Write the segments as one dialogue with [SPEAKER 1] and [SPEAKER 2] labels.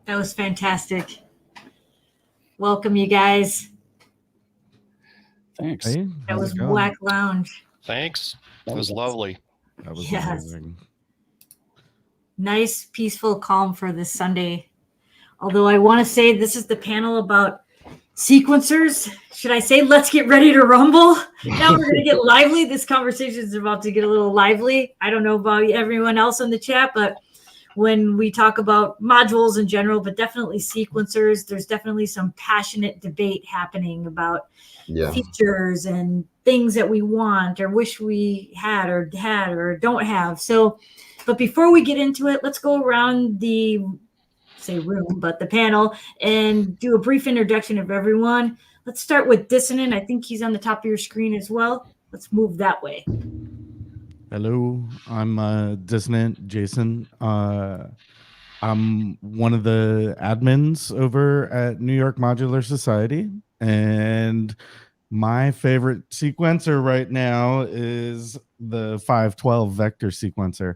[SPEAKER 1] That was fantastic. Welcome, you guys.
[SPEAKER 2] Thanks.
[SPEAKER 3] Hey,
[SPEAKER 1] That was wac-lounge.
[SPEAKER 4] Thanks. That was lovely.
[SPEAKER 3] That was
[SPEAKER 1] Yes.
[SPEAKER 3] amazing.
[SPEAKER 1] Nice, peaceful, calm for this Sunday. Although I want to say this is the panel about sequencers. Should I say let's get ready to rumble? Now we're going to get lively. This conversation is about to get a little lively. I don't know about everyone else in the chat, but when we talk about modules in general, but definitely sequencers, there's definitely some passionate debate happening about features and things that we want or wish we had or don't have. So, but before we get into it, let's go around the panel and do a brief introduction of everyone. Let's start with Dysonant. I think he's on the top of your screen as well. Let's move that way.
[SPEAKER 3] Hello, I'm Dysonant Jason. I'm one of the admins over at New York Modular Society, and my favorite sequencer right now is the 512 vector sequencer.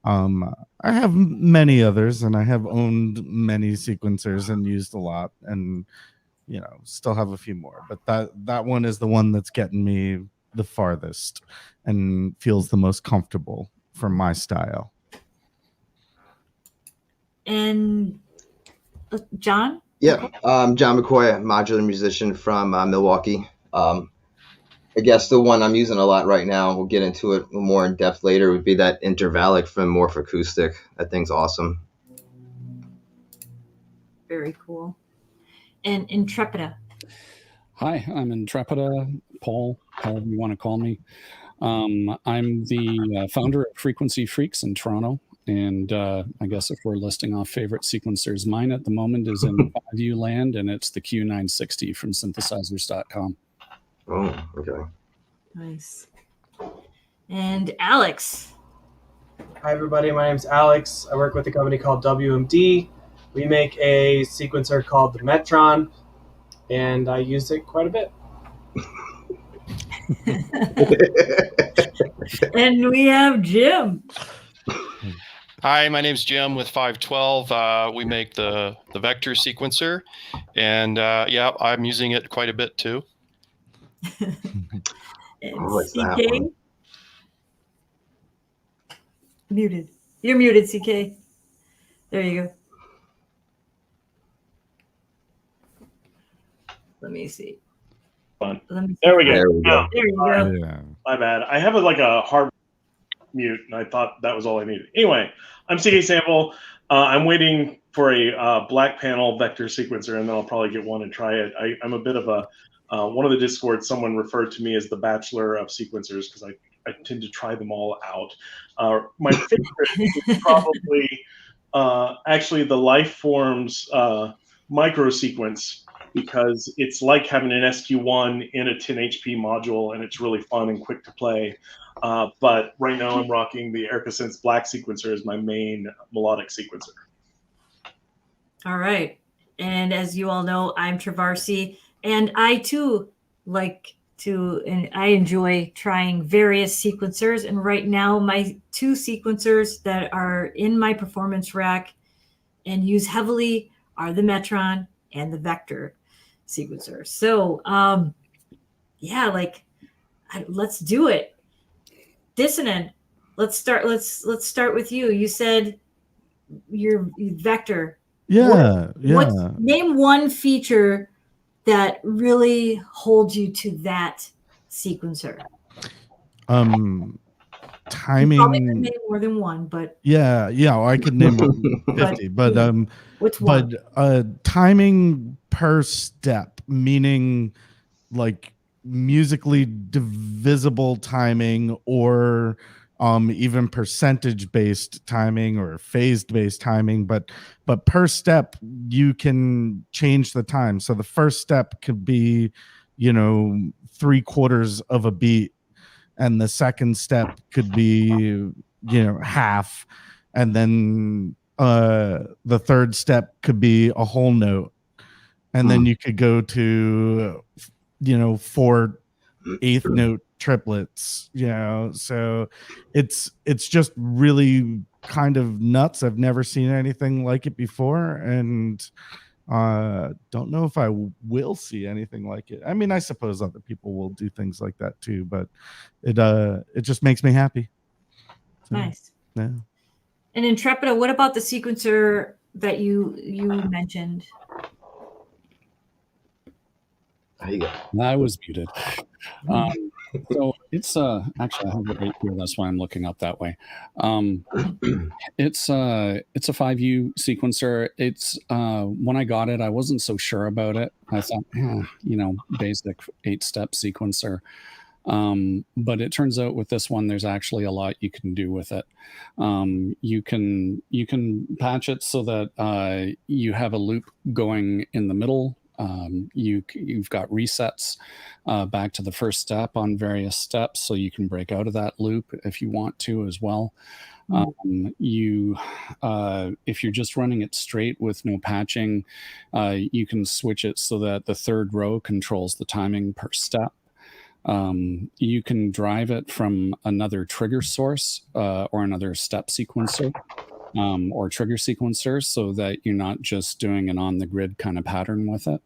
[SPEAKER 3] I have many others, and I have owned many sequencers and used a lot, and still have a few more. But that one is the one that's getting me the farthest and feels the most comfortable for my style.
[SPEAKER 1] And John?
[SPEAKER 5] Yeah, J. McCoy, modular musician from Milwaukee. I guess the one I'm using a lot right now, we'll get into it more in depth later, would be that Intervallic from Morph Acoustic. That thing's awesome.
[SPEAKER 1] Very cool. And Intrepida.
[SPEAKER 2] Hi, I'm Intrepida, Paul, however you want to call me. I'm the founder of Frequency Freaks in Toronto. And I guess if we're listing off favorite sequencers, mine at the moment is in 5U land, and it's the Q960 from synthesizers.com.
[SPEAKER 5] Oh, okay.
[SPEAKER 1] Nice. And Alex.
[SPEAKER 6] Hi, everybody. My name's Alex. I work with a company called WMD. We make a sequencer called the Metron, and I use it quite a bit.
[SPEAKER 1] And we have Jim.
[SPEAKER 4] Hi, my name's Jim with 512. We make the vector sequencer, and I'm using it quite a bit too.
[SPEAKER 1] And CK. Muted. You're muted, CK. There you go. Let me see.
[SPEAKER 7] Fun. There we go.
[SPEAKER 5] There we go.
[SPEAKER 1] There you go.
[SPEAKER 3] Yeah.
[SPEAKER 7] My bad. I have a hard mute, and I thought that was all I needed. Anyway, I'm cksample. I'm waiting for a black panel vector sequencer, and then I'll probably get one and try it. I'm a bit of a one of the Discord. Someone referred to me as the bachelor of sequencers because I tend to try them all out. My favorite is probably actually the Lifeforms micro sequence, because it's like having an SQ1 in a 10 HP module, and it's really fun and quick to play. But right now I'm rocking the ErikaSynth's black sequencer as my main melodic sequencer.
[SPEAKER 1] All right. And as you all know, I'm Trovarsi, and I too and I enjoy trying various sequencers. And right now, my two sequencers that are in my performance rack and use heavily are the Metron and the Vector sequencer. So, let's do it. Dysonant, let's start with you. You said your Vector.
[SPEAKER 3] Yeah.
[SPEAKER 1] Name one feature that really holds you to that sequencer.
[SPEAKER 3] Timing.
[SPEAKER 1] You probably could name more than one, but
[SPEAKER 3] I could name 50, but
[SPEAKER 1] which one?
[SPEAKER 3] But timing per step, meaning like musically divisible timing, or even percentage based timing or phased based timing, but per step you can change the time. So the first step could be 3/4 of a beat, and the second step could be half, and then the third step could be a whole note, and then you could go to 4/8 note triplets, so it's just really kind of nuts. I've never seen anything like it before, and don't know if I will see anything like it. I mean, I suppose other people will do things like that too, but it just makes me happy. So,
[SPEAKER 1] Nice.
[SPEAKER 3] Yeah.
[SPEAKER 1] And Intrepida, what about the sequencer that you mentioned?
[SPEAKER 5] There you go.
[SPEAKER 2] I was muted. So it's actually I have it right here. That's why I'm looking up that way. It's a 5U sequencer. It's when I got it, I wasn't so sure about it. I thought, basic 8-step sequencer. But it turns out with this one, there's actually a lot you can do with it. You can patch it so that you have a loop going in the middle. You've got resets back to the first step on various steps, so you can break out of that loop if you want to as well. If you're just running it straight with no patching, you can switch it so that the third row controls the timing per step. You can drive it from another trigger source or another step sequencer. Or trigger sequencer, so that you're not just doing an on-the-grid kind of pattern with it.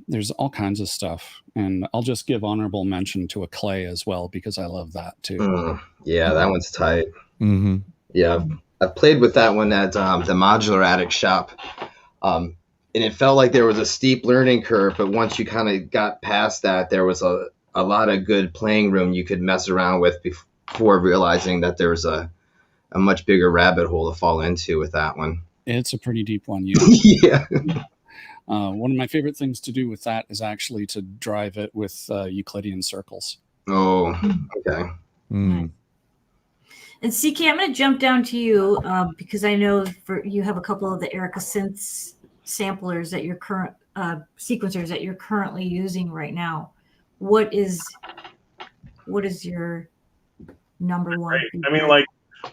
[SPEAKER 2] There's all kinds of stuff, and I'll just give honorable mention to a clay as well, because I love that too.
[SPEAKER 5] Yeah, that one's tight.
[SPEAKER 3] Mm-hmm.
[SPEAKER 5] Yeah, I've played with that one at the Modular Attic shop, and it felt like there was a steep learning curve, but once you kind of got past that, there was a lot of good playing room you could mess around with before realizing that there was a much bigger rabbit hole to fall into with that one.
[SPEAKER 2] It's a pretty deep one.
[SPEAKER 5] Yeah.
[SPEAKER 2] One of my favorite things to do with that is actually to drive it with Euclidean circles.
[SPEAKER 5] Oh, okay.
[SPEAKER 3] Mm.
[SPEAKER 1] And CK, I'm going to jump down to you because I know you have a couple of the Erica Synth samplers that your current sequencers that you're currently using right now. What is your number one?
[SPEAKER 7] Right. I mean, like,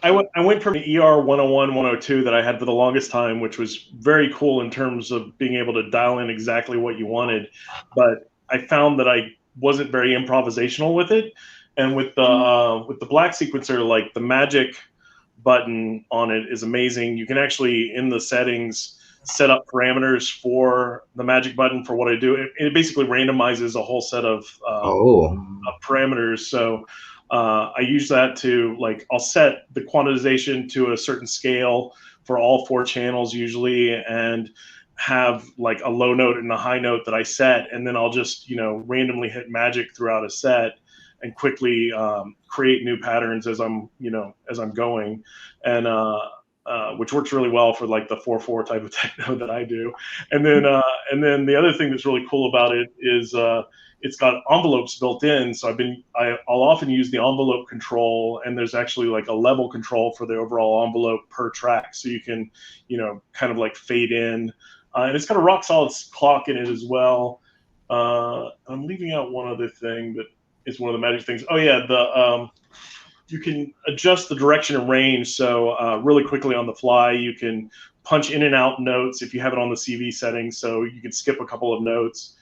[SPEAKER 7] I went from the ER 101, 102 that I had for the longest time, which was very cool in terms of being able to dial in exactly what you wanted. But I found that I wasn't very improvisational with it. And with the black sequencer, like the magic button on it is amazing. You can actually, in the settings, set up parameters for the magic button for what I do. It basically randomizes a whole set of parameters. So I use that to, like, I'll set the quantization to a certain scale for all 4 channels usually, and have like a low note and a high note that I set, and then I'll just randomly hit magic throughout a set and quickly create new patterns as I'm going, and which works really well for like the 4/4 type of techno that I do. And then the other thing that's really cool about it is it's got envelopes built in. So I'll often use the envelope control, and there's actually like a level control for the overall envelope per track. So you can, kind of like fade in, and it's got a rock solid clock in it as well. I'm leaving out one other thing that is one of the magic things. Oh yeah, you can adjust the direction and range. So really quickly on the fly, you can punch in and out notes if you have it on the CV settings. So you can skip a couple of notes.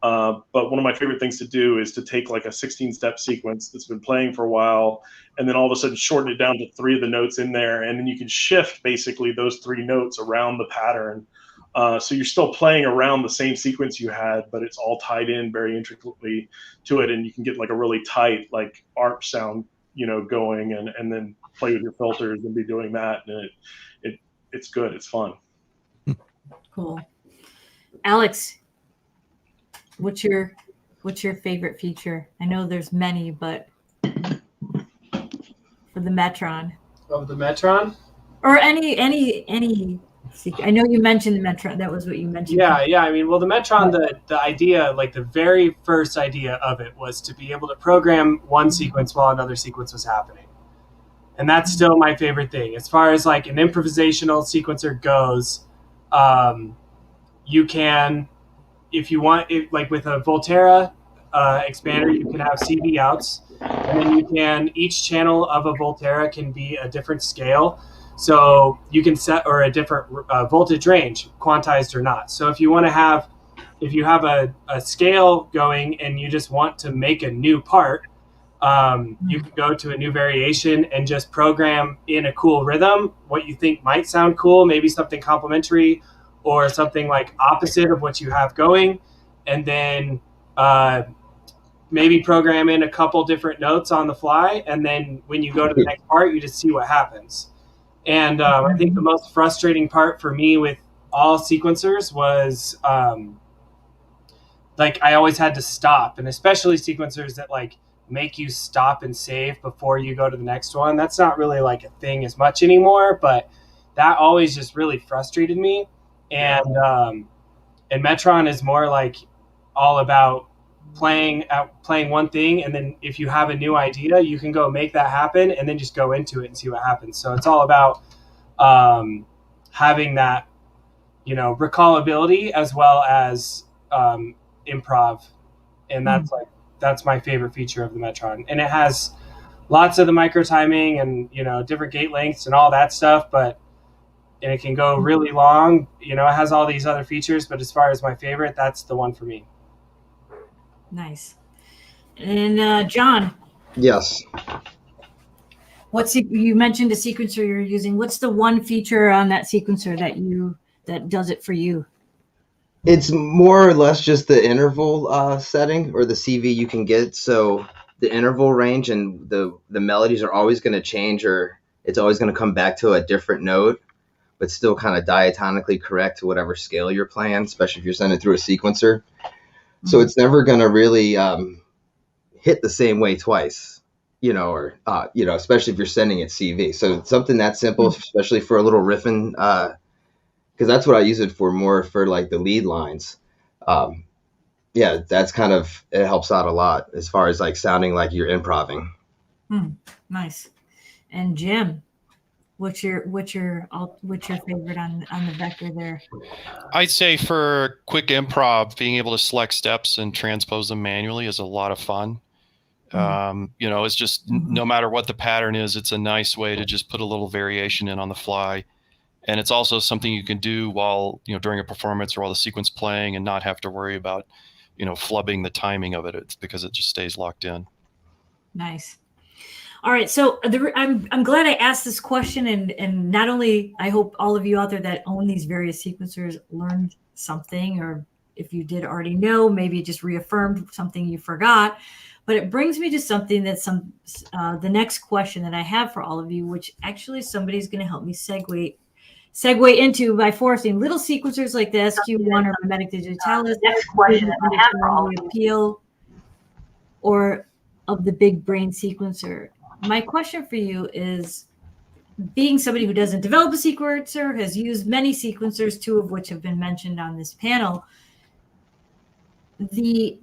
[SPEAKER 7] But one of my favorite things to do is to take like a 16-step sequence that's been playing for a while, and then all of a sudden shorten it down to 3 of the notes in there. And then you can shift basically those 3 notes around the pattern. So you're still playing around the same sequence you had, but it's all tied in very intricately to it. And you can get like a really tight, like ARP sound, going, and then play with your filters and be doing that. And it's good. It's fun.
[SPEAKER 1] Cool. Alex, what's your favorite feature? I know there's many, but for the Metron.
[SPEAKER 6] Of the Metron?
[SPEAKER 1] Or any I know you mentioned the Metron. That was what you mentioned.
[SPEAKER 6] Yeah. I mean, well, the Metron, the idea, like the very first idea of it was to be able to program one sequence while another sequence was happening. And that's still my favorite thing. As far as like an improvisational sequencer goes, you can, if you want, like with a Volterra expander, you can have CV outs. And then you can, each channel of a Volterra can be a different scale. So you can set, or a different voltage range, quantized or not. So if you want to have if you have a scale going and you just want to make a new part, you can go to a new variation and just program in a cool rhythm what you think might sound cool, maybe something complementary or something like opposite of what you have going, and then maybe program in a couple different notes on the fly, and then when you go to the next part, you just see what happens. And I think the most frustrating part for me with all sequencers was like I always had to stop, and especially sequencers that like make you stop and save before you go to the next one. That's not really like a thing as much anymore, but that always just really frustrated me. And Metron is more like all about playing one thing, and then if you have a new idea, you can go make that happen and then just go into it and see what happens. So it's all about having that, you know, recallability as well as improv, and that's my favorite feature of the Metron. And it has lots of the micro timing and, you know, different gate lengths and all that stuff, and it can go really long. You know, it has all these other features, but as far as my favorite, that's the one for me.
[SPEAKER 1] Nice. And John.
[SPEAKER 5] Yes.
[SPEAKER 1] You mentioned a sequencer you're using. What's the one feature on that sequencer that does it for you?
[SPEAKER 5] It's more or less just the interval setting or the CV you can get. So the interval range and the melodies are always going to change, or it's always going to come back to a different note, but still kind of diatonically correct to whatever scale you're playing, especially if you're sending through a sequencer. So it's never going to really hit the same way twice, you know, or, you know, especially if you're sending it CV. So it's something that simple, especially for a little riffing, because that's what I use it for, more for like the lead lines. Yeah, that's kind of, it helps out a lot as far as like sounding like you're improving.
[SPEAKER 1] Nice. And Jim, what's your favorite on the vector there?
[SPEAKER 4] I'd say for quick improv, being able to select steps and transpose them manually is a lot of fun. You know, it's just no matter what the pattern is, it's a nice way to just put a little variation in on the fly. And it's also something you can do while, you know, during a performance or while the sequence playing, and not have to worry about, you know, flubbing the timing of it. It's because it just stays locked in.
[SPEAKER 1] Nice. All right, so I'm glad I asked this question, and not only I hope all of you out there that own these various sequencers learned something, or if you did already know, maybe it just reaffirmed something you forgot. But it brings me to something that the next question that I have for all of you, which actually somebody's going to help me segue into by forcing little sequencers like the SQ1 or mimetic digitalis. Next question I have for all of you. Appeal or of the big brain sequencer. My question for you is, being somebody who doesn't develop a sequencer, has used many sequencers, two of which have been mentioned on this panel, the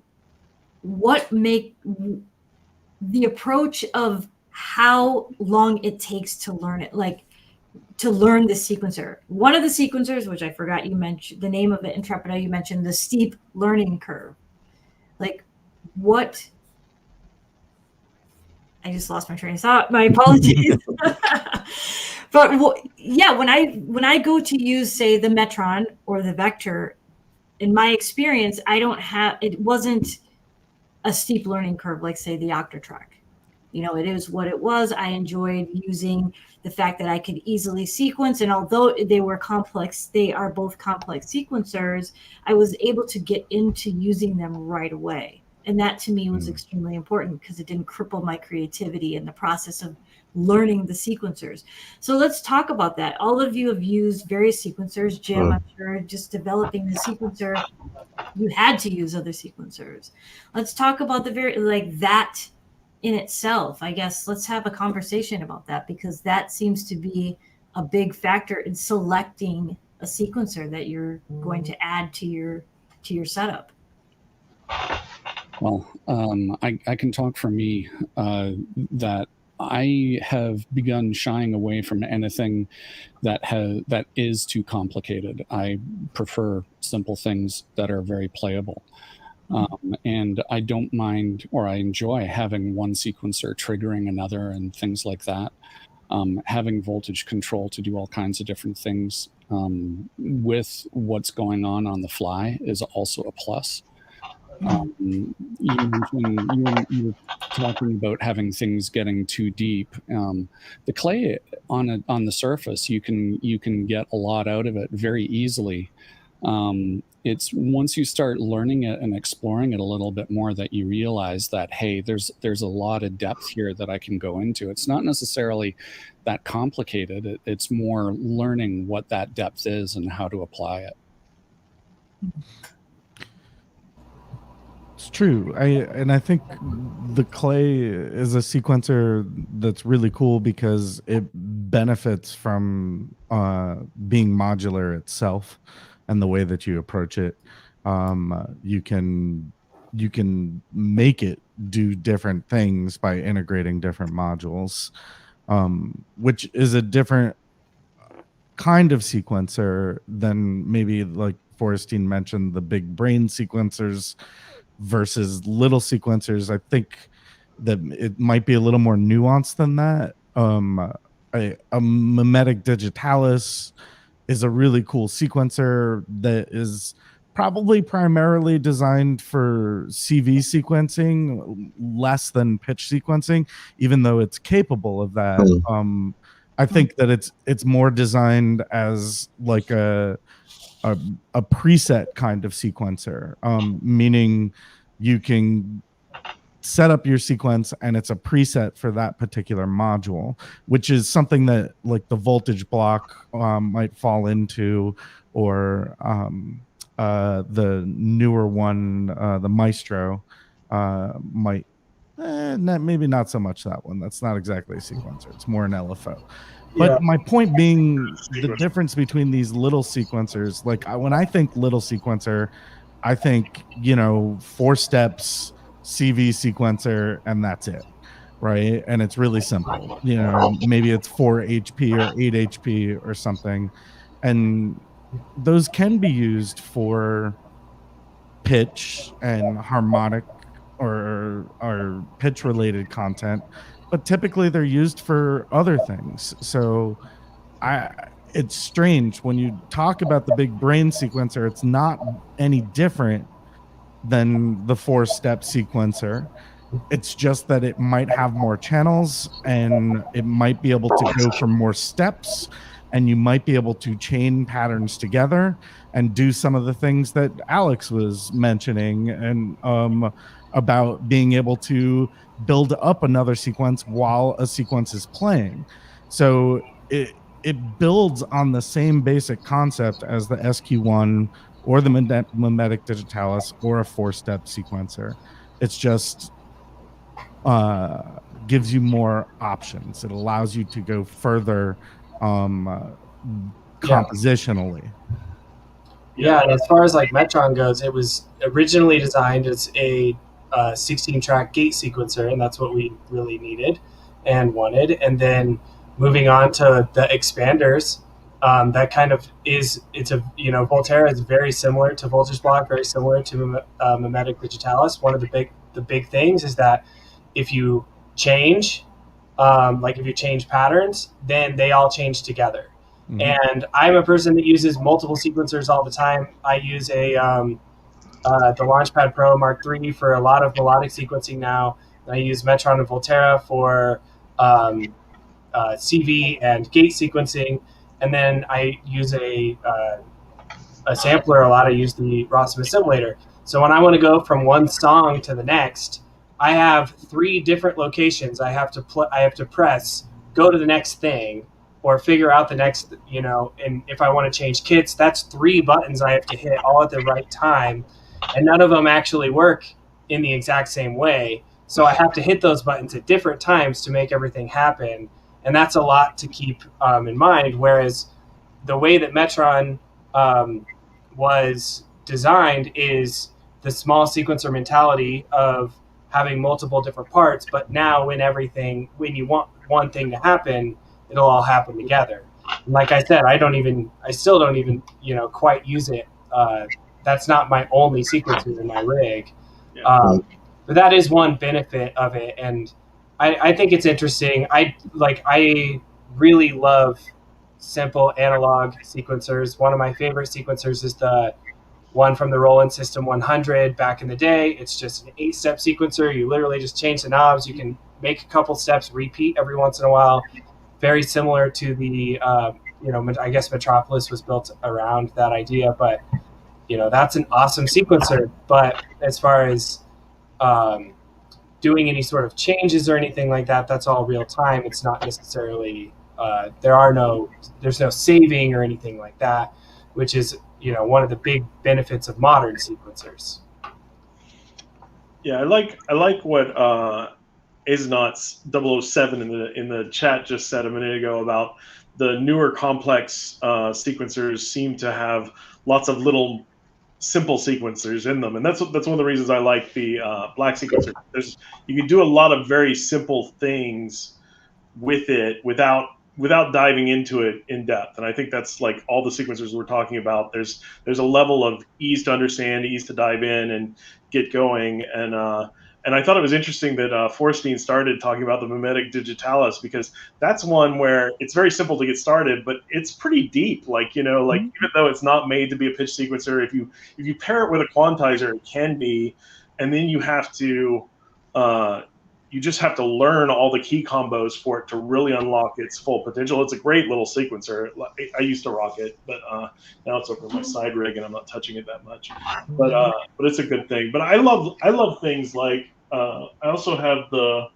[SPEAKER 1] approach of how long it takes to learn it, like to learn the sequencer. One of the sequencers, which I forgot you mentioned the name of it, Intrepida, you mentioned the steep learning curve. Like what? I just lost my train of thought. My apologies. But yeah, when I go to use, say, the Metron or the Vector, in my experience, it wasn't a steep learning curve like, say, the Octatrack. You know, it is what it was. I enjoyed using the fact that I could easily sequence, and although they were complex, they are both complex sequencers, I was able to get into using them right away. And that to me was extremely important because it didn't cripple my creativity in the process of learning the sequencers. So let's talk about that. All of you have used various sequencers. Jim, I'm sure just developing the sequencer, you had to use other sequencers. Let's talk about that in itself. I guess let's have a conversation about that, because that seems to be a big factor in selecting a sequencer that you're going to add to your setup.
[SPEAKER 2] Well, I can talk for me that I have begun shying away from anything that is too complicated. I prefer simple things that are very playable. And I don't mind, or I enjoy having one sequencer triggering another and things like that. Having voltage control to do all kinds of different things with what's going on the fly is also a plus. You mentioned you were talking about having things getting too deep. The clay on the surface, you can get a lot out of it very easily. It's once you start learning it and exploring it a little bit more that you realize that, hey, there's a lot of depth here that I can go into. It's not necessarily that complicated. It's more learning what that depth is and how to apply it.
[SPEAKER 3] It's true. I think the clay is a sequencer that's really cool because it benefits from being modular itself and the way that you approach it. You can make it do different things by integrating different modules, which is a different kind of sequencer than maybe, like Forrestine mentioned, the big brain sequencers versus little sequencers. I think that it might be a little more nuanced than that. A mimetic digitalis is a really cool sequencer that is probably primarily designed for CV sequencing, less than pitch sequencing, even though it's capable of that. I think that it's more designed as like a preset kind of sequencer, meaning you can set up your sequence and it's a preset for that particular module, which is something that like the voltage block might fall into, or the newer one, the Maestro, might maybe not so much that one. That's not exactly a sequencer. It's more an LFO. But my point being, the difference between these little sequencers, like when I think little sequencer, I think, 4 steps, CV sequencer, and that's it, right? And it's really simple. Maybe it's 4 HP or 8 HP or something. And those can be used for pitch and harmonic or pitch related content, but typically they're used for other things. So it's strange when you talk about the big brain sequencer, it's not any different than the 4-step sequencer. It's just that it might have more channels and it might be able to go for more steps, and you might be able to chain patterns together and do some of the things that Alex was mentioning, and about being able to build up another sequence while a sequence is playing. So it builds on the same basic concept as the SQ1 or the mimetic digitalis or a 4-step sequencer. It's just gives you more options. It allows you to go further compositionally.
[SPEAKER 6] Yeah, and as far as like Metron goes, it was originally designed as a 16-track gate sequencer, and that's what we really needed and wanted. And then moving on to the expanders, that kind of Volterra is very similar to voltage block, very similar to mimetic digitalis. One of the big things is that if you change, if you change patterns, then they all change together. Mm-hmm. And I'm a person that uses multiple sequencers all the time. I use the Launchpad Pro Mark III for a lot of melodic sequencing now. I use Metron and Volterra for CV and gate sequencing. And then I use a sampler a lot. I use the Rossum Assimilator. So when I want to go from one song to the next, I have 3 different locations. I have to press, go to the next thing, or figure out the next, and if I want to change kits, that's 3 buttons I have to hit all at the right time. And none of them actually work in the exact same way. So I have to hit those buttons at different times to make everything happen. And that's a lot to keep in mind. Whereas the way that Metron was designed is the small sequencer mentality of having multiple different parts. But now when you want one thing to happen, it'll all happen together. And like I said, I still don't even, quite use it. That's not my only sequencer in my rig. But that is one benefit of it. And I think it's interesting. I really love simple analog sequencers. One of my favorite sequencers is the one from the Roland System 100 back in the day. It's just an 8-step sequencer. You literally just change the knobs. You can make a couple steps, repeat every once in a while. Very similar to the, I guess Metropolis was built around that idea, but that's an awesome sequencer. But as far as doing any sort of changes or anything like that, that's all real time. It's not necessarily, there's no saving or anything like that, which is, one of the big benefits of modern sequencers.
[SPEAKER 7] Yeah, I like what Dysonant 007 in the chat just said a minute ago about the newer complex sequencers seem to have lots of little simple sequencers in them, and that's one of the reasons I like the black sequencer. You can do a lot of very simple things with it without diving into it in depth, and I think that's like all the sequencers we're talking about. There's a level of ease to understand, ease to dive in and get going, and I thought it was interesting that Forstein started talking about the mimetic digitalis, because that's one where it's very simple to get started, but it's pretty deep. Like, even though it's not made to be a pitch sequencer, if you pair it with a quantizer, it can be, and then you just have to learn all the key combos for it to really unlock its full potential. It's a great little sequencer. I used to rock it, but now it's over my side rig and I'm not touching it that much. But it's a good thing. But I love things like I also have the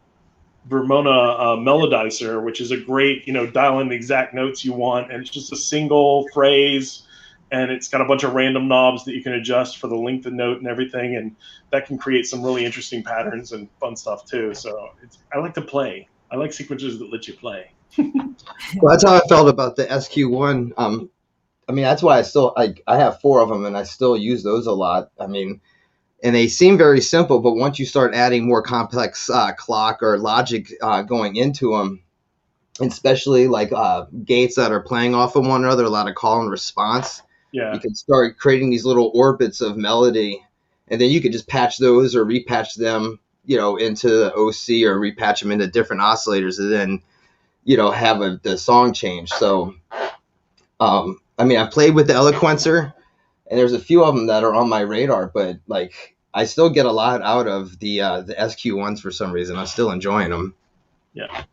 [SPEAKER 7] Vermona melodizer, which is a great, dial in the exact notes you want, and it's just a single phrase. And it's got a bunch of random knobs that you can adjust for the length of note and everything, and that can create some really interesting patterns and fun stuff too. So I like to play. I like sequencers that let you play.
[SPEAKER 5] Well, that's how I felt about the SQ1. That's why I have 4 of them, and I still use those a lot. And they seem very simple, but once you start adding more complex clock or logic going into them, especially like gates that are playing off of one another, a lot of call and response.
[SPEAKER 7] Yeah.
[SPEAKER 5] You can start creating these little orbits of melody, and then you could just patch those or repatch them, into the OC, or repatch them into different oscillators, and then, have the song change. So, I've played with the Eloquencer, and there's a few of them that are on my radar, but I still get a lot out of the SQ1s for some reason. I'm still enjoying them.
[SPEAKER 7] Yeah.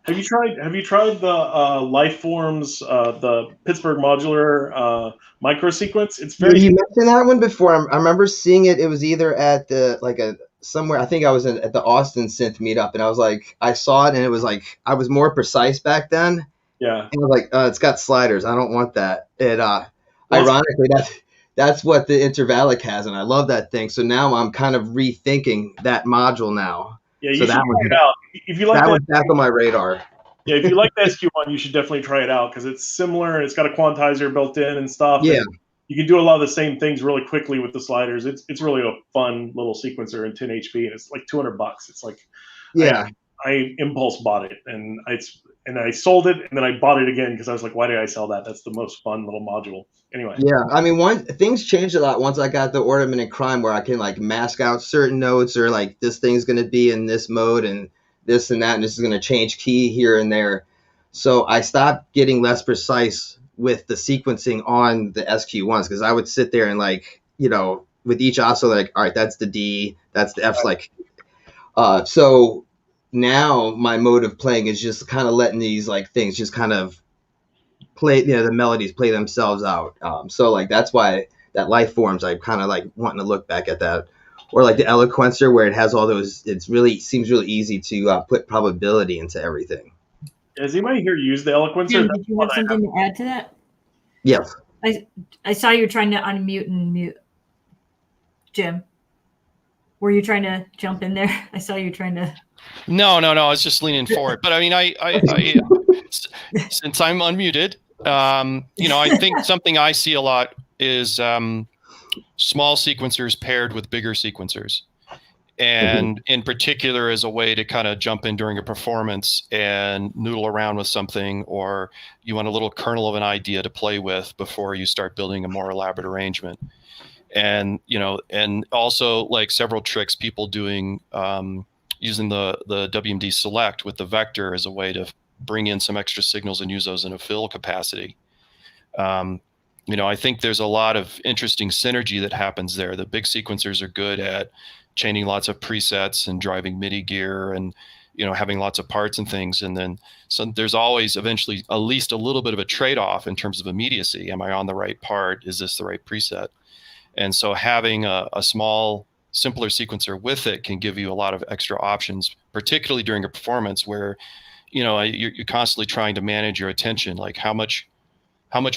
[SPEAKER 7] Have you tried the Lifeforms, the Pittsburgh Modular micro sequence? It's very.
[SPEAKER 5] You mentioned that one before. I remember seeing it. It was either at somewhere. I think I was at the Austin Synth meetup, and I saw it, and it was I was more precise back then.
[SPEAKER 7] Yeah.
[SPEAKER 5] And I was it's got sliders. I don't want that. It ironically that's what the Intervallic has, and I love that thing. So now I'm kind of rethinking that module now.
[SPEAKER 7] Yeah, you should try it out. If you like
[SPEAKER 5] that, was back on my radar.
[SPEAKER 7] Yeah, if you like the SQ1, you should definitely try it out, because it's similar and it's got a quantizer built in and stuff.
[SPEAKER 5] Yeah.
[SPEAKER 7] And you can do a lot of the same things really quickly with the sliders. It's really a fun little sequencer in 10 HP, and it's like $200. It's
[SPEAKER 5] yeah.
[SPEAKER 7] I impulse bought it, and I sold it, and then I bought it again because I was like, why did I sell that? That's the most fun little module. Anyway.
[SPEAKER 5] Yeah, things changed a lot once I got the Ornament and Crime, where I can mask out certain notes, or this thing's going to be in this mode and this and that, and this is going to change key here and there. So I stopped getting less precise with the sequencing on the SQ1s, because I would sit there and with each oscillator, all right, that's the D, that's the F. So now my mode of playing is just kind of letting these things just kind of play, the melodies play themselves out. So that's why that Lifeforms, I kind of wanting to look back at that, or the Eloquencer, where it has all those. Seems really easy to put probability into everything.
[SPEAKER 7] Has anybody here used the Eloquencer?
[SPEAKER 1] Jim, did you have something to add to that?
[SPEAKER 5] Yes.
[SPEAKER 1] I saw you trying to unmute and mute. Jim, were you trying to jump in there? I saw you trying to.
[SPEAKER 4] No. I was just leaning forward. But I since I'm unmuted, I think something I see a lot is small sequencers paired with bigger sequencers. And in particular, as a way to kind of jump in during a performance and noodle around with something, or you want a little kernel of an idea to play with before you start building a more elaborate arrangement. And, and also several tricks people doing, using the WMD select with the vector as a way to bring in some extra signals and use those in a fill capacity. I think there's a lot of interesting synergy that happens there. The big sequencers are good at chaining lots of presets and driving MIDI gear and, having lots of parts and things. And then there's always eventually at least a little bit of a trade-off in terms of immediacy. Am I on the right part? Is this the right preset? And so having a small, simpler sequencer with it can give you a lot of extra options, particularly during a performance where, you're constantly trying to manage your attention. Like how much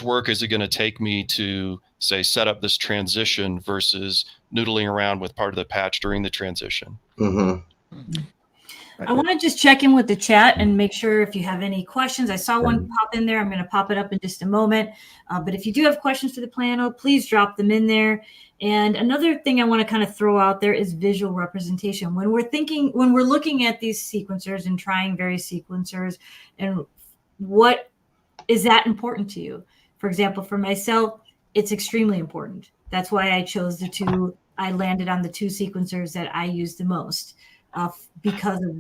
[SPEAKER 4] work is it going to take me to, say, set up this transition versus noodling around with part of the patch during the transition?
[SPEAKER 5] Mm-hmm.
[SPEAKER 1] I want to just check in with the chat and make sure if you have any questions. I saw one pop in there. I'm going to pop it up in just a moment. But if you do have questions for the panel, please drop them in there. And another thing I want to kind of throw out there is visual representation. When we're looking at these sequencers and trying various sequencers, and what is that important to you? For example, for myself, it's extremely important. That's why I landed on the two sequencers that I use the most. Because of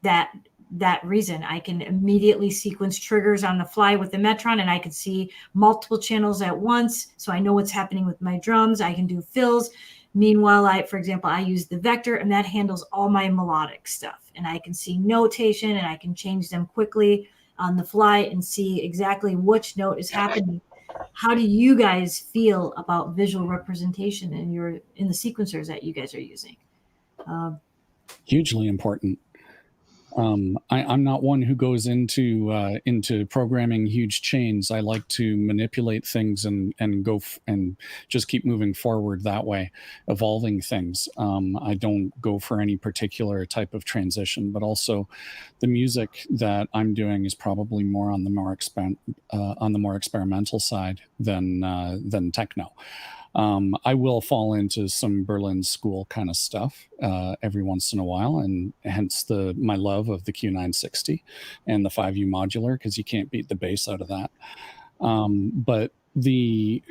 [SPEAKER 1] that reason, I can immediately sequence triggers on the fly with the Metron, and I can see multiple channels at once. So I know what's happening with my drums. I can do fills. Meanwhile, for example, I use the Vector, and that handles all my melodic stuff. And I can see notation, and I can change them quickly on the fly and see exactly which note is happening. How do you guys feel about visual representation in the sequencers that you guys are using?
[SPEAKER 2] Hugely important. I'm not one who goes into programming huge chains. I like to manipulate things and go and just keep moving forward that way, evolving things. I don't go for any particular type of transition, but also the music that I'm doing is probably more on the more experimental side than techno. I will fall into some Berlin school kind of stuff every once in a while, and hence my love of the Q960 and the 5U modular, because you can't beat the bass out of that. But the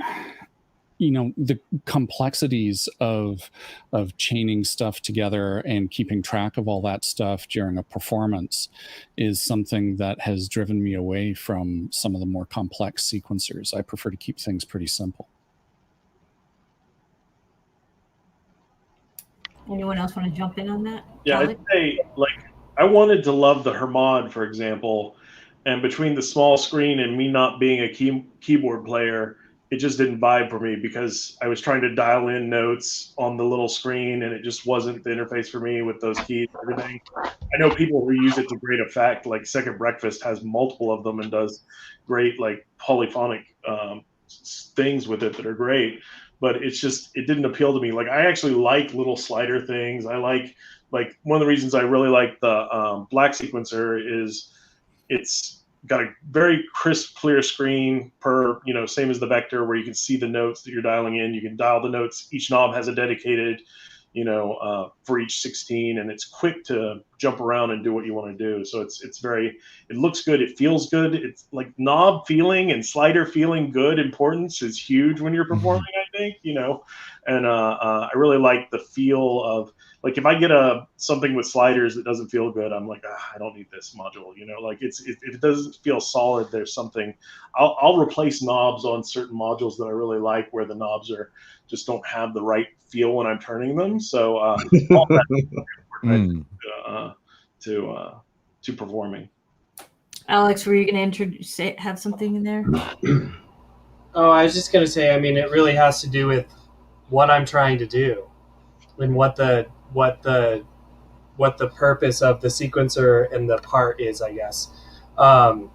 [SPEAKER 2] complexities of chaining stuff together and keeping track of all that stuff during a performance is something that has driven me away from some of the more complex sequencers. I prefer to keep things pretty simple.
[SPEAKER 1] Anyone else want to jump in on that?
[SPEAKER 7] Yeah, I'd say, I wanted to love the Hermod, for example, and between the small screen and me not being a keyboard player, it just didn't vibe for me because I was trying to dial in notes on the little screen, and it just wasn't the interface for me with those keys and everything. I know people who use it to great effect, like Second Breakfast has multiple of them and does great, polyphonic things with it that are great. But it didn't appeal to me. I actually like little slider things. I like one of the reasons I really like the black sequencer is it's got a very crisp, clear screen same as the Vector, where you can see the notes that you're dialing in. You can dial the notes. Each knob has a dedicated, for each 16, and it's quick to jump around and do what you want to do. So it looks good. It feels good. It's like knob feeling and slider feeling good importance is huge when you're performing, I think, and I really like the feel of, if I get something with sliders that doesn't feel good, I'm like, I don't need this module, if it doesn't feel solid, there's something. I'll replace knobs on certain modules that I really like where the knobs just don't have the right feel when I'm turning them. So all that to performing.
[SPEAKER 1] Alex, were you going to have something in there?
[SPEAKER 6] Oh, I was just going to say, it really has to do with what I'm trying to do and what the purpose of the sequencer and the part is, I guess. I've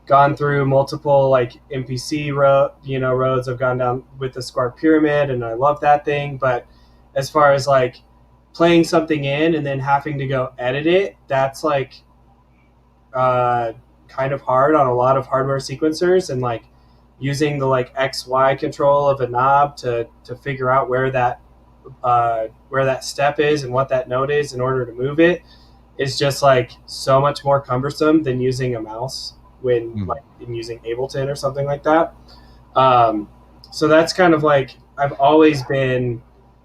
[SPEAKER 6] gone through multiple MPC roads. I've gone down with the Square Pyramid, and I love that thing. But as far as playing something in and then having to go edit it, that's kind of hard on a lot of hardware sequencers, and using the XY control of a knob to figure out where that step is and what that note is in order to move it is just so much more cumbersome than using a mouse when in using Ableton or something like that. So that's kind of I've always been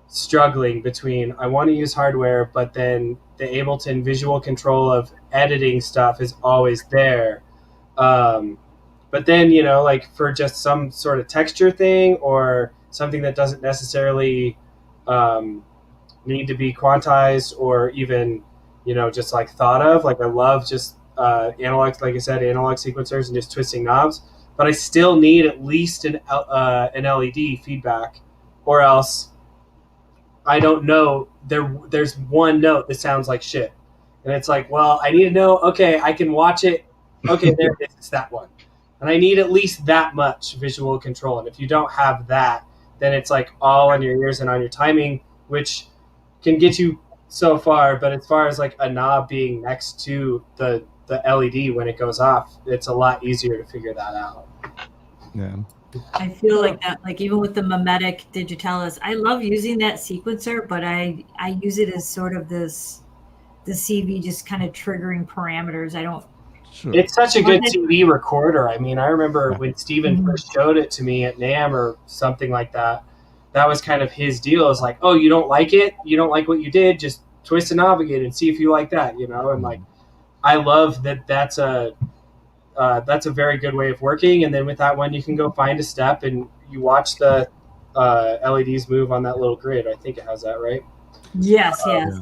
[SPEAKER 6] struggling between I want to use hardware, but then the Ableton visual control of editing stuff is always there. But then, you know, like for just some sort of texture thing or something that doesn't necessarily need to be quantized or even, you know, just like thought of, like I love just analog, like I said, analog sequencers and just twisting knobs, but I still need at least an LED feedback, or else I don't know. There's one note that sounds like shit, and it's like, well, I need to know. Okay, I can watch it. Okay, there it is. It's that one, and I need at least that much visual control. And if you don't have that, then it's like all on your ears and on your timing, which can get you so far. But as far as like a knob being next to the LED when it goes off, it's a lot easier to figure that out.
[SPEAKER 3] Yeah.
[SPEAKER 1] I feel like that, like even with the Mimetic Digitalis, I love using that sequencer, but I use it as sort of the CV just kind of triggering parameters. I don't.
[SPEAKER 3] Sure.
[SPEAKER 6] It's such a good TV recorder. I mean, I remember when Steven
[SPEAKER 1] Mhm.
[SPEAKER 6] first showed it to me at NAMM or something like that. That was kind of his deal. It was like, oh, you don't like it? You don't like what you did? Just twist a knob again and see if you like that, you know? And like, I love that that's a very good way of working. And then with that one, you can go find a step and you watch the LEDs move on that little grid. I think it has that, right?
[SPEAKER 1] Yes, yes.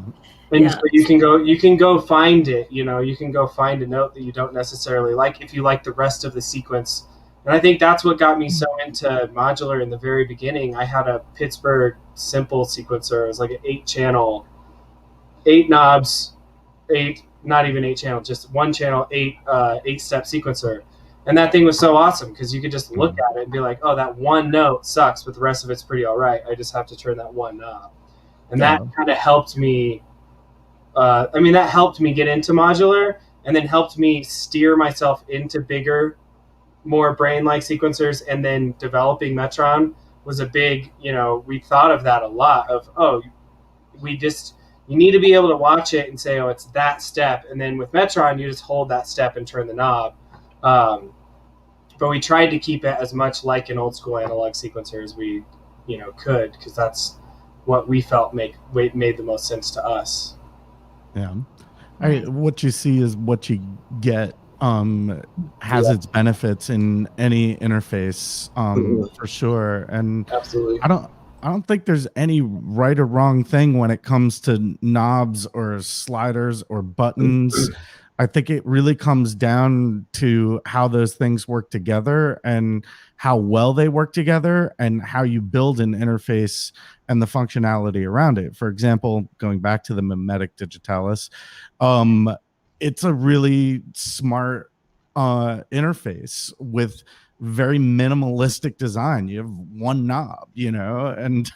[SPEAKER 6] And
[SPEAKER 1] Yeah.
[SPEAKER 6] so you can go find it, you know, you can go find a note that you don't necessarily like if you like the rest of the sequence. And I think that's what got me so into modular in the very beginning. I had a Pittsburgh simple sequencer. It was like an 8-channel, 8 knobs, 8, not even 8 channel, just 1 channel, 8-step sequencer. And that thing was so awesome because you could just look at it and be like, oh, that one note sucks, but the rest of it's pretty all right. I just have to turn that one knob. And that kind of helped me. That helped me get into modular and then helped me steer myself into bigger, more brain-like sequencers. And then developing Metron was a big, you know, we thought of that a lot of, you need to be able to watch it and say, oh, it's that step. And then with Metron, you just hold that step and turn the knob. But we tried to keep it as much like an old school analog sequencer as we, you know, could, because that's what we felt made the most sense to us.
[SPEAKER 3] Yeah. What you see is what you get. Has its benefits in any interface, for sure. And
[SPEAKER 6] absolutely,
[SPEAKER 3] I don't think there's any right or wrong thing when it comes to knobs or sliders or buttons. I think it really comes down to how those things work together and how well they work together and how you build an interface and the functionality around it. For example, going back to the Mimetic Digitalis, it's a really smart interface with very minimalistic design. You have one knob, you know, and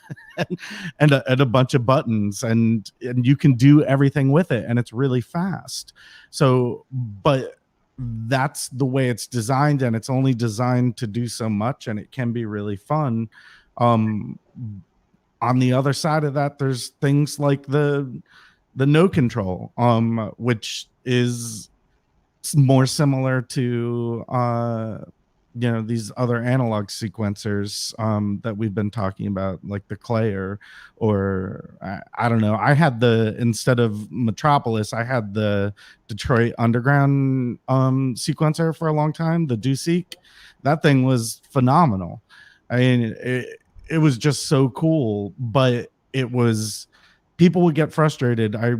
[SPEAKER 3] and a bunch of buttons, and you can do everything with it, and it's really fast. So, but that's the way it's designed, and it's only designed to do so much, and it can be really fun. On the other side of that, there's things like the no control, which is more similar to these other analog sequencers that we've been talking about, like the Clay or I don't know. I had instead of Metropolis, I had the Detroit Underground sequencer for a long time, the Duseek. That thing was phenomenal. I mean, it was just so cool, but people would get frustrated. I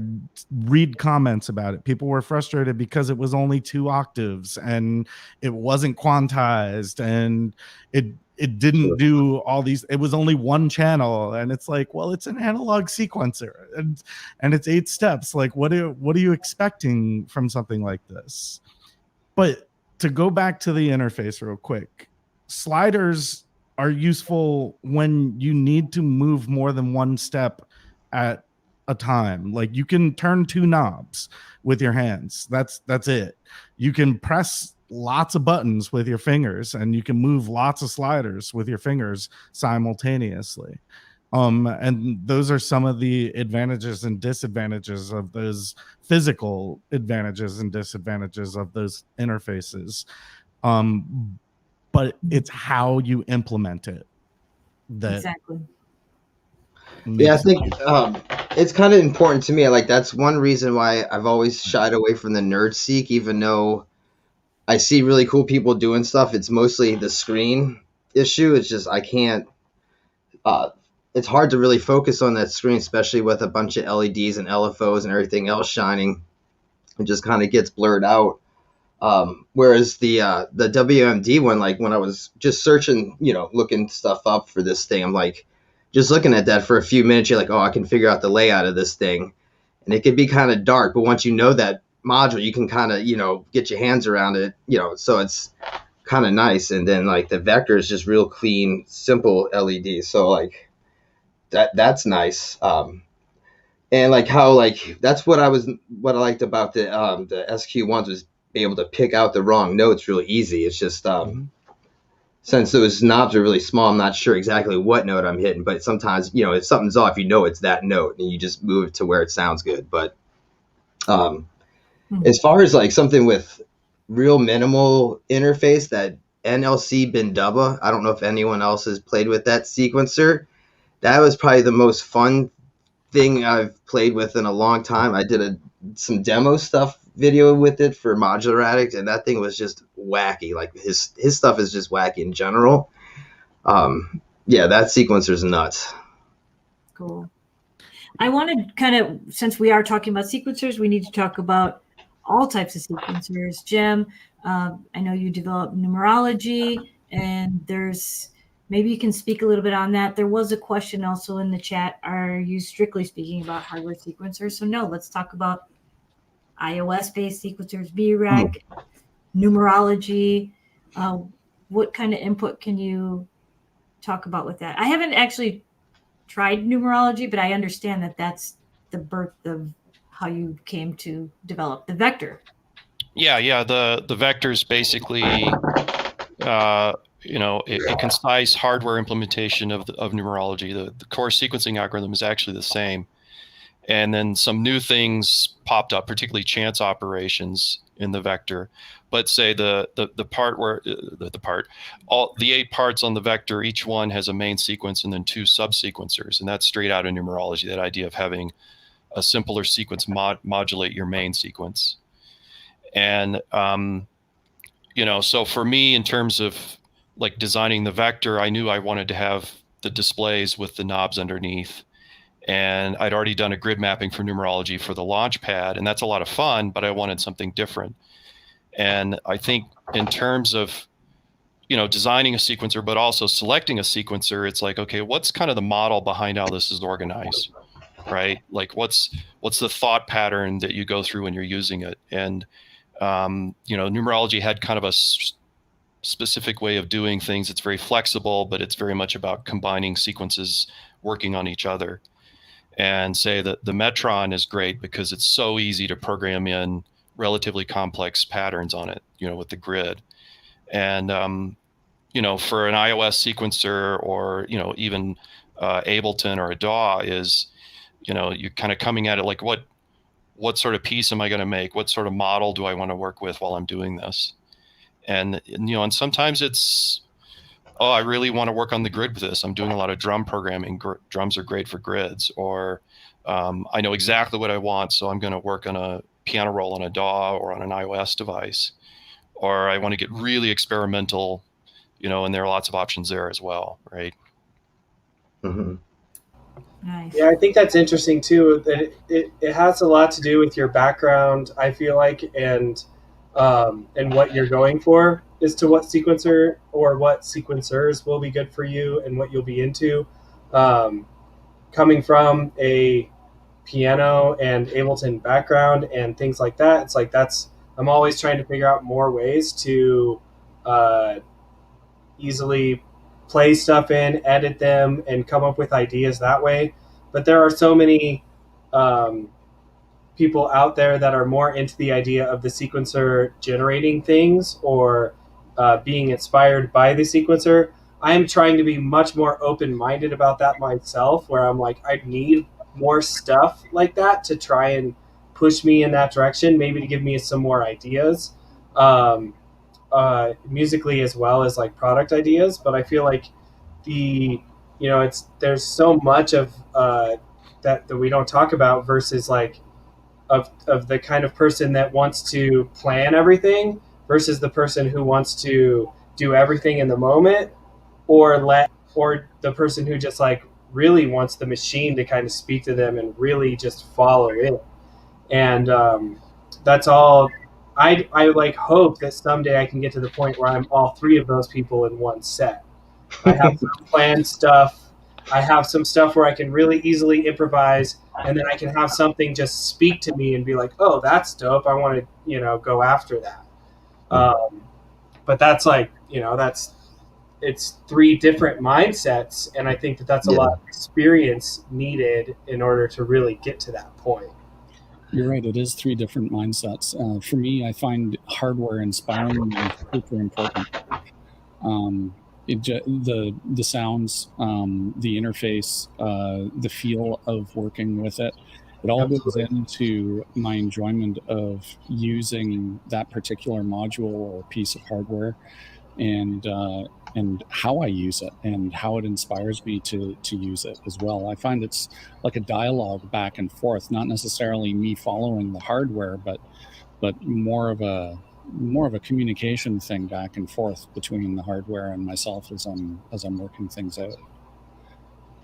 [SPEAKER 3] read comments about it. People were frustrated because it was only 2 octaves and it wasn't quantized and it didn't do all these. It was only 1 channel, and it's like, well, it's an analog sequencer and it's 8 steps. Like, what are you expecting from something like this? But to go back to the interface real quick, sliders are useful when you need to move more than 1 step at a time. Like, you can turn 2 knobs with your hands. That's it. You can press lots of buttons with your fingers, and you can move lots of sliders with your fingers simultaneously. And those are some of the advantages and disadvantages of those physical advantages and disadvantages of those interfaces. But it's how you implement it.
[SPEAKER 1] Exactly.
[SPEAKER 5] Yeah, I think it's kind of important to me. Like that's one reason why I've always shied away from the nerd seek, even though I see really cool people doing stuff. It's mostly the screen issue. It's just I can't. Uh, it's hard to really focus on that screen, especially with a bunch of LEDs and LFOs and everything else shining. It just kind of gets blurred out. Whereas the WMD one, like when I was just searching, looking stuff up for this thing, I'm like, just looking at that for a few minutes, you're like, oh, I can figure out the layout of this thing, and it could be kind of dark, but once you know that module, you can kind of get your hands around it, so it's kind of nice. And then like the vector is just real clean, simple LED, so like that's nice. And like how like that's what I liked about the SQ1s was be able to pick out the wrong notes really easy. It's just since those knobs are really small, I'm not sure exactly what note I'm hitting, but sometimes if something's off, it's that note and you just move it to where it sounds good. But as far as like something with real minimal interface, that NLC Bindaba, I don't know if anyone else has played with that sequencer. That was probably the most fun thing I've played with in a long time. I did some demo stuff video with it for Modular Addict, and that thing was just wacky. Like his stuff is just wacky in general. Yeah, that sequencer's nuts.
[SPEAKER 1] Cool. I wanted kind of, since we are talking about sequencers, we need to talk about all types of sequencers. Jim, I know you develop numerology, and maybe you can speak a little bit on that. There was a question also in the chat. Are you strictly speaking about hardware sequencers? So no, let's talk about iOS-based sequencers, VREC, numerology. What kind of input can you talk about with that? I haven't actually tried numerology, but I understand that that's the birth of how you came to develop the vector.
[SPEAKER 4] Yeah. The vector is basically a concise hardware implementation of numerology. The core sequencing algorithm is actually the same. And then some new things popped up, particularly chance operations in the vector. But say the part where all the 8 parts on the vector, each one has a main sequence and then 2 subsequencers, and that's straight out of numerology. That idea of having a simpler sequence modulate your main sequence. And so for me, in terms of like designing the vector, I knew I wanted to have the displays with the knobs underneath. And I'd already done a grid mapping for numerology for the launch pad, and that's a lot of fun, but I wanted something different. And I think in terms of, designing a sequencer, but also selecting a sequencer, it's like, okay, what's kind of the model behind how this is organized, right? Like what's the thought pattern that you go through when you're using it? And, numerology had kind of a specific way of doing things. It's very flexible, but it's very much about combining sequences working on each other. And say that the Metron is great because it's so easy to program in relatively complex patterns on it, with the grid. And, for an iOS sequencer or, even Ableton or a DAW is, you're kind of coming at it like, what sort of piece am I going to make? What sort of model do I want to work with while I'm doing this? And sometimes it's, oh, I really want to work on the grid with this. I'm doing a lot of drum programming. Drums are great for grids. Or I know exactly what I want, so I'm going to work on a piano roll on a DAW or on an iOS device. Or I want to get really experimental, and there are lots of options there as well, right?
[SPEAKER 5] Mm-hmm.
[SPEAKER 1] Nice.
[SPEAKER 6] Yeah, I think that's interesting too. That it has a lot to do with your background, I feel like, and what you're going for as to what sequencer or what sequencers will be good for you and what you'll be into. Coming from a piano and Ableton background and things like that, it's like I'm always trying to figure out more ways to easily play stuff in, edit them, and come up with ideas that way. But there are so many people out there that are more into the idea of the sequencer generating things or being inspired by the sequencer. I am trying to be much more open-minded about that myself, where I'm like, I need more stuff like that to try and push me in that direction, maybe to give me some more ideas, musically as well as like product ideas. But I feel like the there's so much of that we don't talk about versus like of the kind of person that wants to plan everything versus the person who wants to do everything in the moment, or the person who just like really wants the machine to kind of speak to them and really just follow it. And that's all. I like hope that someday I can get to the point where I'm all three of those people in one set. I have some planned stuff. I have some stuff where I can really easily improvise, and then I can have something just speak to me and be like, oh, that's dope. I want to, go after that. But that's like, it's three different mindsets. And I think that that's a lot of experience needed in order to really get to that point.
[SPEAKER 2] You're right. It is three different mindsets. For me, I find hardware inspiring and super important. The sounds, the interface, the feel of working with it, it all goes into my enjoyment of using that particular module or piece of hardware, and how I use it and how it inspires me to use it as well. I find it's like a dialogue back and forth, not necessarily me following the hardware, but more of a communication thing back and forth between the hardware and myself as I'm working things out.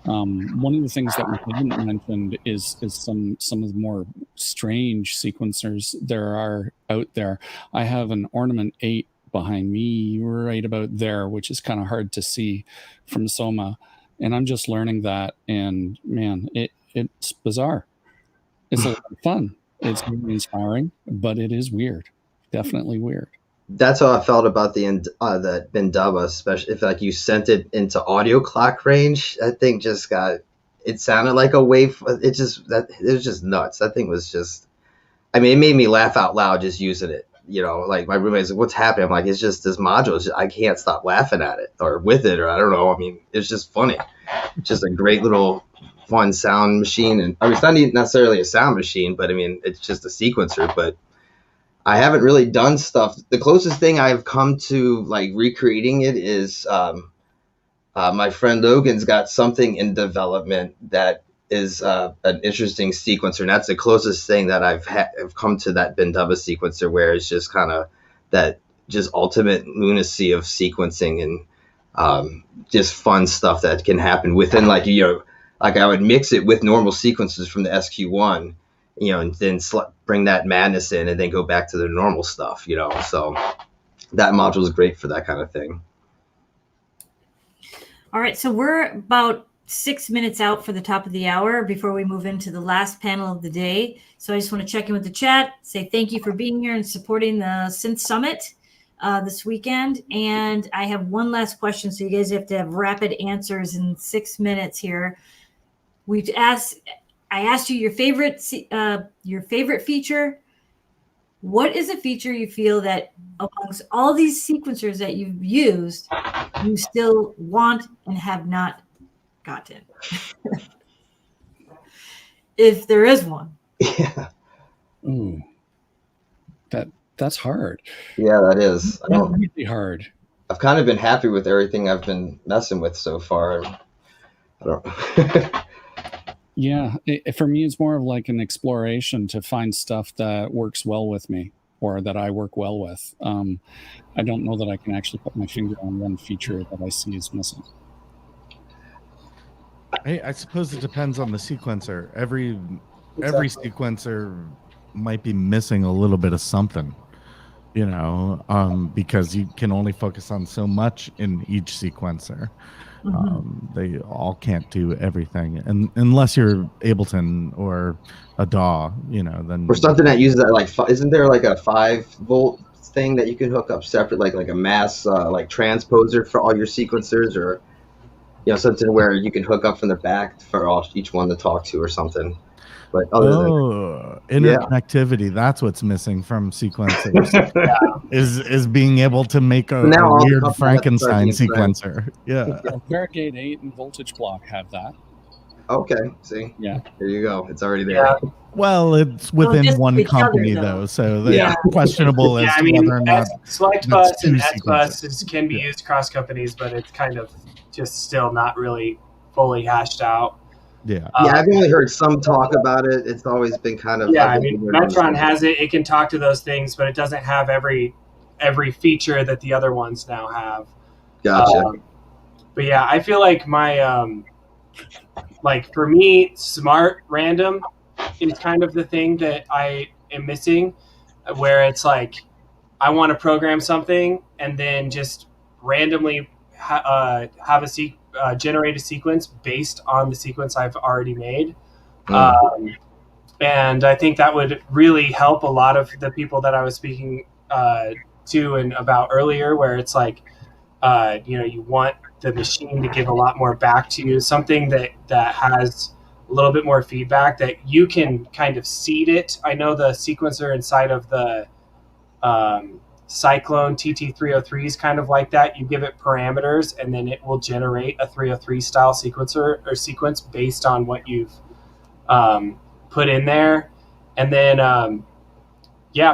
[SPEAKER 2] One of the things that we haven't mentioned is some of the more strange sequencers there are out there. I have an Ornament 8 behind me right about there, which is kind of hard to see from Soma, and I'm just learning that, and man, it's bizarre. It's a lot of fun. It's really inspiring, but it is weird. Definitely weird.
[SPEAKER 5] That's how I felt about the Bindaba, especially if like you sent it into audio clock range. That thing just it sounded like a wave. It was just nuts. That thing was just, it made me laugh out loud just using it. Like my roommate's like, what's happening? I'm like, it's just this module. I can't stop laughing at it or with it, or I don't know. It's just funny. It's just a great little fun sound machine. And it's not even necessarily a sound machine, but it's just a sequencer. But I haven't really done stuff. The closest thing I've come to like recreating it is my friend Logan's got something in development that is an interesting sequencer, and that's the closest thing that I've come to that Bindaba sequencer, where it's just kind of that just ultimate lunacy of sequencing and just fun stuff that can happen within like I would mix it with normal sequences from the SQ1, and then bring that madness in and then go back to the normal stuff, so that module is great for that kind of thing.
[SPEAKER 1] All right, so we're about 6 minutes out for the top of the hour before we move into the last panel of the day. So I just want to check in with the chat, say thank you for being here and supporting the Synth Summit this weekend. And I have one last question, so you guys have to have rapid answers in 6 minutes here. I asked you your favorite feature. What is a feature you feel that amongst all these sequencers that you've used, you still want and have not gotten? If there is one.
[SPEAKER 5] Yeah.
[SPEAKER 2] Ooh. That's hard.
[SPEAKER 5] Yeah, that is.
[SPEAKER 2] That's really hard.
[SPEAKER 5] I've kind of been happy with everything I've been messing with so far. I don't
[SPEAKER 2] Yeah, for me, it's more of like an exploration to find stuff that works well with me or that I work well with. I don't know that I can actually put my finger on one feature that I see is missing.
[SPEAKER 3] I suppose it depends on the sequencer. Every sequencer might be missing a little bit of something, because you can only focus on so much in each sequencer. They all can't do everything, and unless you're Ableton or a DAW, then
[SPEAKER 5] or something that uses that, like, isn't there like a 5-volt thing that you can hook up separate, like a mass like transposer for all your sequencers, or something where you can hook up from the back for each one to talk to or something. But
[SPEAKER 3] interconnectivity, that's what's missing from sequencers. is being able to make a weird Frankenstein sequencer. Yeah.
[SPEAKER 2] Varigate 8 and Voltage Block have that.
[SPEAKER 5] Okay, see?
[SPEAKER 2] Yeah.
[SPEAKER 5] There you go. It's already there.
[SPEAKER 6] Yeah.
[SPEAKER 3] Well, it's within one company, though, so they're questionable as to whether or not
[SPEAKER 6] Select Bus and S Bus can be used cross companies, but it's kind of just still not really fully hashed out.
[SPEAKER 3] Yeah.
[SPEAKER 5] Yeah, I've only heard some talk about it. It's always been kind of
[SPEAKER 6] yeah. I mean, Metron has it. It can talk to those things, but it doesn't have every feature that the other ones now have.
[SPEAKER 5] Gotcha.
[SPEAKER 6] But yeah, I feel like my like for me, smart random is kind of the thing that I am missing, where it's like I want to program something and then just randomly generate a sequence based on the sequence I've already made. And I think that would really help a lot of the people that I was speaking to and about earlier, where it's like, you want the machine to give a lot more back to you, something that has a little bit more feedback that you can kind of seed it. I know the sequencer inside of the Cyclone TT303 is kind of like that. You give it parameters and then it will generate a 303 style sequencer or sequence based on what you've put in there. And then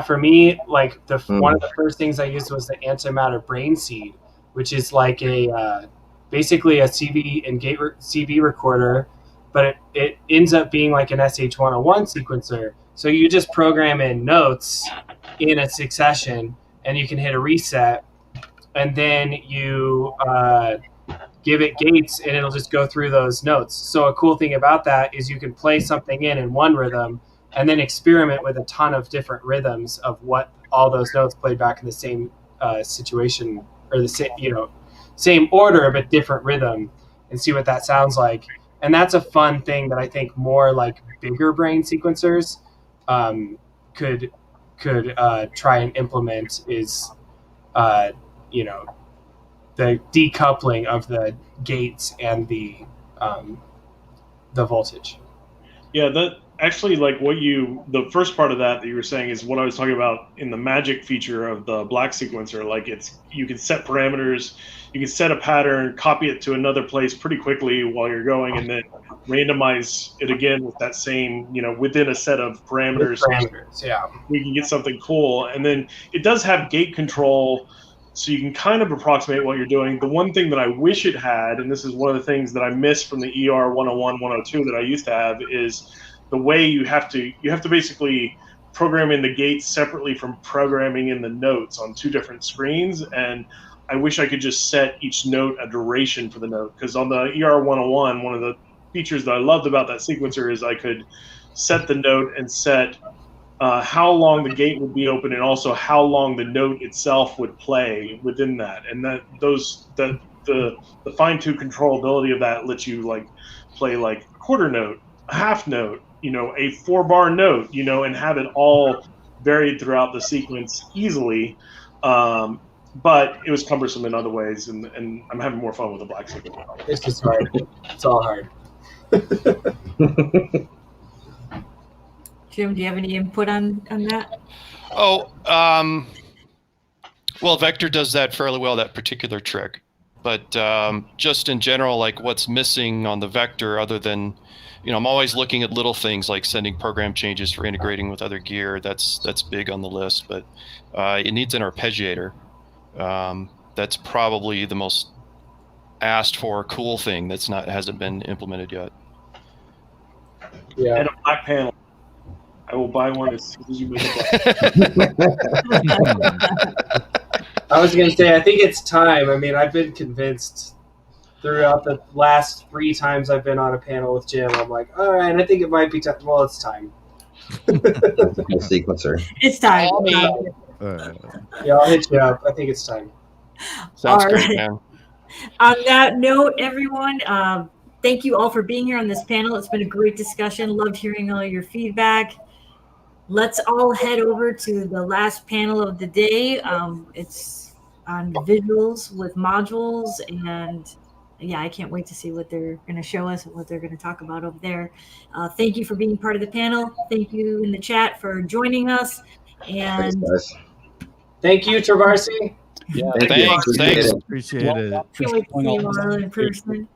[SPEAKER 6] for me, like one of the first things I used was the antimatter brain seed, which is like basically a CV and gate CV recorder, but it ends up being like an SH101 sequencer. So you just program in notes in a succession, and you can hit a reset, and then you give it gates, and it'll just go through those notes. So a cool thing about that is you can play something in one rhythm, and then experiment with a ton of different rhythms of what all those notes played back in the same situation, or the same order but different rhythm, and see what that sounds like. And that's a fun thing that I think more like bigger brain sequencers could try and implement, is the decoupling of the gates and the voltage.
[SPEAKER 7] Yeah, that actually, like the first part of that you were saying is what I was talking about in the magic feature of the black sequencer. Like you can set parameters, you can set a pattern, copy it to another place pretty quickly while you're going, and then randomize it again with that same, within a set of parameters.
[SPEAKER 6] Yeah.
[SPEAKER 7] We can get something cool. And then it does have gate control, so you can kind of approximate what you're doing. The one thing that I wish it had, and this is one of the things that I miss from the ER 101, 102 that I used to have, is the way you have to basically program in the gates separately from programming in the notes on two different screens. And I wish I could just set each note a duration for the note, because on the ER 101, one of the features that I loved about that sequencer is I could set the note and set how long the gate would be open, and also how long the note itself would play within that. And the fine-tuned controllability of that lets you like play like a quarter note, a half note, a 4-bar note, and have it all varied throughout the sequence easily. But it was cumbersome in other ways, and I'm having more fun with the black sequence.
[SPEAKER 6] It's just hard. It's all hard.
[SPEAKER 1] Jim, do you have any input on that?
[SPEAKER 4] Well, Vector does that fairly well, that particular trick. But just in general, like what's missing on the Vector, other than, I'm always looking at little things like sending program changes for integrating with other gear. That's big on the list, but it needs an arpeggiator. That's probably the most asked for cool thing hasn't been implemented yet.
[SPEAKER 6] Yeah.
[SPEAKER 7] And a black panel. I will buy one as soon as you make it.
[SPEAKER 6] I was going to say, I think it's time. I mean, I've been convinced throughout the last 3 times I've been on a panel with Jim. I'm like, all right, I think it might be time. Well, it's time.
[SPEAKER 5] Sequencer.
[SPEAKER 1] It's time.
[SPEAKER 6] Yeah, I'll hit you up. I think it's time.
[SPEAKER 4] Sounds
[SPEAKER 1] All
[SPEAKER 4] great,
[SPEAKER 1] right.
[SPEAKER 4] man.
[SPEAKER 1] On that note, everyone, thank you all for being here on this panel. It's been a great discussion. Loved hearing all your feedback. Let's all head over to the last panel of the day. It's on visuals with modules, and yeah, I can't wait to see what they're going to show us and what they're going to talk about over there. Thank you for being part of the panel. Thank you in the chat for joining us. And
[SPEAKER 5] Thanks, guys.
[SPEAKER 6] Thank you, Trovarsi.
[SPEAKER 2] Yeah,
[SPEAKER 4] Thanks.
[SPEAKER 5] Appreciate it.
[SPEAKER 3] Appreciate it.
[SPEAKER 1] can't wait to see you all in person.